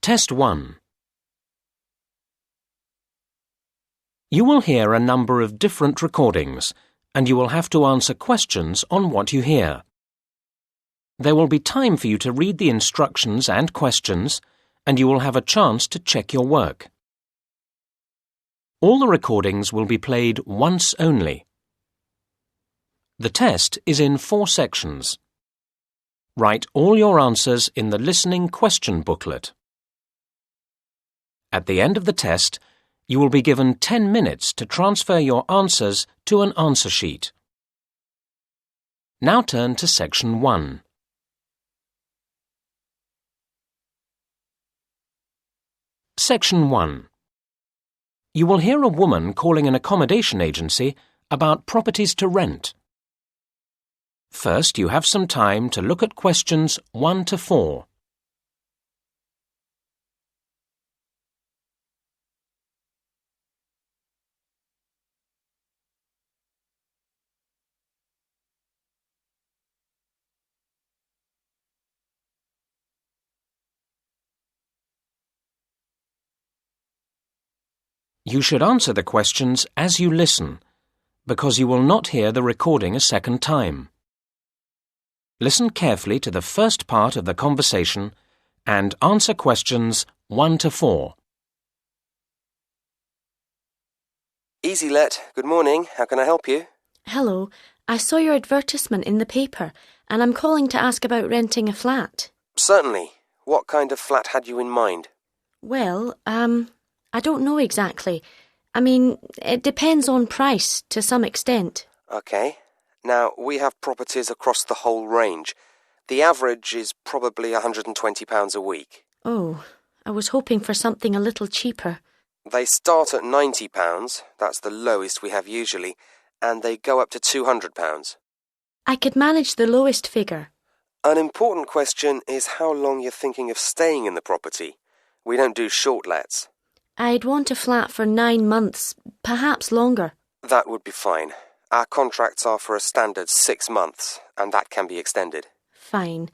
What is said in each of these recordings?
Test 1. You will hear a number of different recordings, and you will have to answer questions on what you hear. There will be time for you to read the instructions and questions, and you will have a chance to check your work. All the recordings will be played once only. The test is in 4 sections. Write all your answers in the listening question booklet. At the end of the test, you will be given 10 minutes to transfer your answers to an answer sheet. Now turn to Section 1. Section 1. You will hear a woman calling an accommodation agency about properties to rent. First, you have some time to look at questions 1 to 4. You should answer the questions as you listen, because you will not hear the recording a second time. Listen carefully to the first part of the conversation and answer questions 1 to 4. Easy Let, good morning. How can I help you? Hello, I saw your advertisement in the paper and I'm calling to ask about renting a flat. Certainly. What kind of flat had you in mind? Well, I don't know exactly. I mean, it depends on price to some extent. Okay. Now, we have properties across the whole range. The average is probably £120 a week. Oh, I was hoping for something a little cheaper. They start at £90, that's the lowest we have usually, and they go up to £200. I could manage the lowest figure. An important question is how long you're thinking of staying in the property. We don't do short lets. I'd want a flat for 9 months, perhaps longer. That would be fine. Our contracts are for a standard 6 months, and that can be extended. Fine.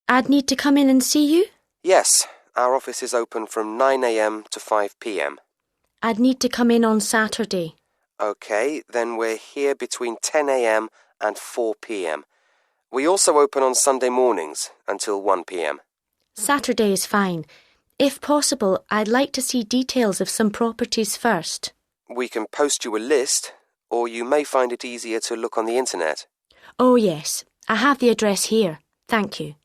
I'd need to come in and see you? Yes, our office is open from 9 a.m. to 5 p.m. I'd need to come in on Saturday. Okay, then we're here between 10 a.m. and 4 p.m. We also open on Sunday mornings until 1 p.m. Saturday is fine. If possible, I'd like to see details of some properties first. We can post you a list, or you may find it easier to look on the internet. Oh yes, I have the address here. Thank you.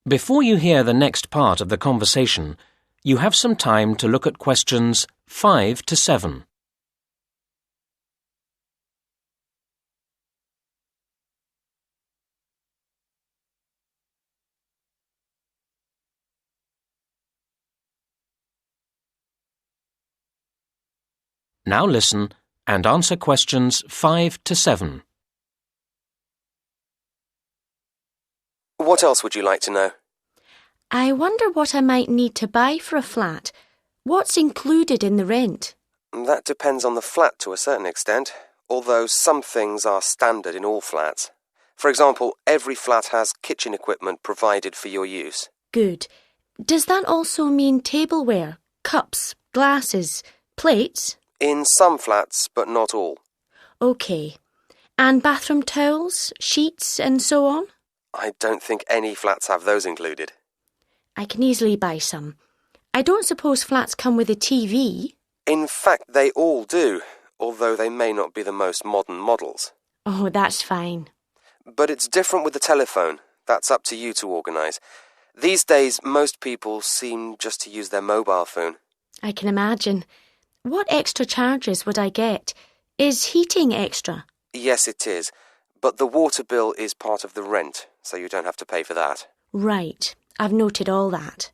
Before you hear the next part of the conversation, you have some time to look at questions 5 to 7. Now listen and answer questions 5 to 7. What else would you like to know? I wonder what I might need to buy for a flat. What's included in the rent? That depends on the flat to a certain extent, although some things are standard in all flats. For example, every flat has kitchen equipment provided for your use. Good. Does that also mean tableware, cups, glasses, plates? In some flats, but not all. OK. And bathroom towels, sheets and so on? I don't think any flats have those included. I can easily buy some. I don't suppose flats come with a TV? In fact, they all do, although they may not be the most modern models. Oh, that's fine. But it's different with the telephone. That's up to you to organise. These days, most people seem just to use their mobile phone. I can imagine. What extra charges would I get? Is heating extra? Yes, it is. But the water bill is part of the rent, so you don't have to pay for that. Right. I've noted all that.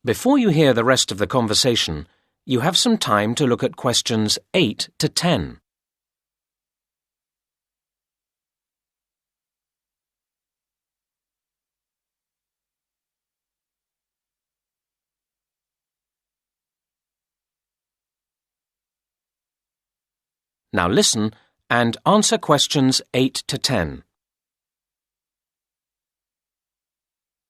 Before you hear the rest of the conversation, you have some time to look at questions 8 to 10. Now listen and answer questions 8 to 10.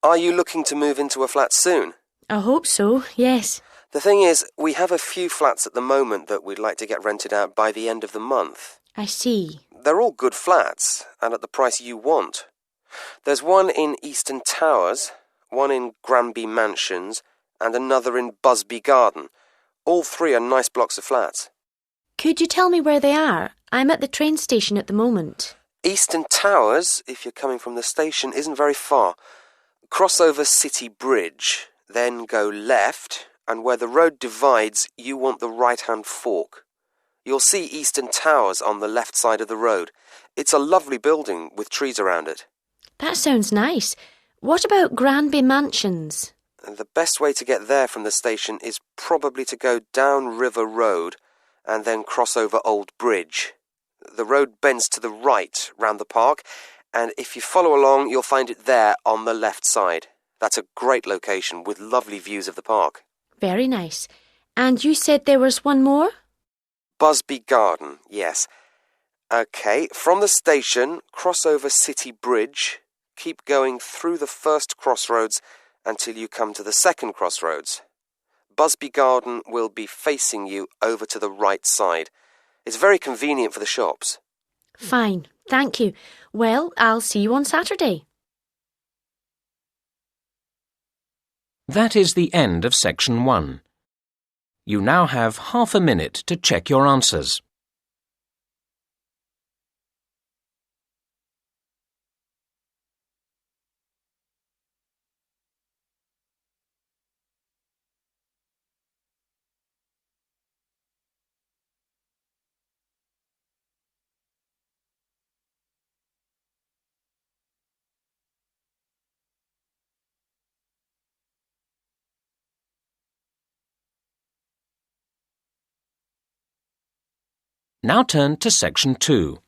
Are you looking to move into a flat soon? I hope so, yes. The thing is, we have a few flats at the moment that we'd like to get rented out by the end of the month. I see. They're all good flats, and at the price you want. There's one in Eastern Towers, one in Granby Mansions, and another in Busby Garden. All three are nice blocks of flats. Could you tell me where they are? I'm at the train station at the moment. Eastern Towers, if you're coming from the station, isn't very far. Cross over City Bridge, then go left, and where the road divides, you want the right-hand fork. You'll see Eastern Towers on the left side of the road. It's a lovely building with trees around it. That sounds nice. What about Granby Mansions? The best way to get there from the station is probably to go down River Road and then cross over Old Bridge. The road bends to the right round the park, and if you follow along, you'll find it there on the left side. That's a great location with lovely views of the park. Very nice. And you said there was one more? Busby Garden, yes. OK, from the station, cross over City Bridge, keep going through the first crossroads until you come to the second crossroads. Busby Garden will be facing you over to the right side. It's very convenient for the shops. Fine, thank you. Well, I'll see you on Saturday. That is the end of section 1. You now have half a minute to check your answers. Now turn to section 2.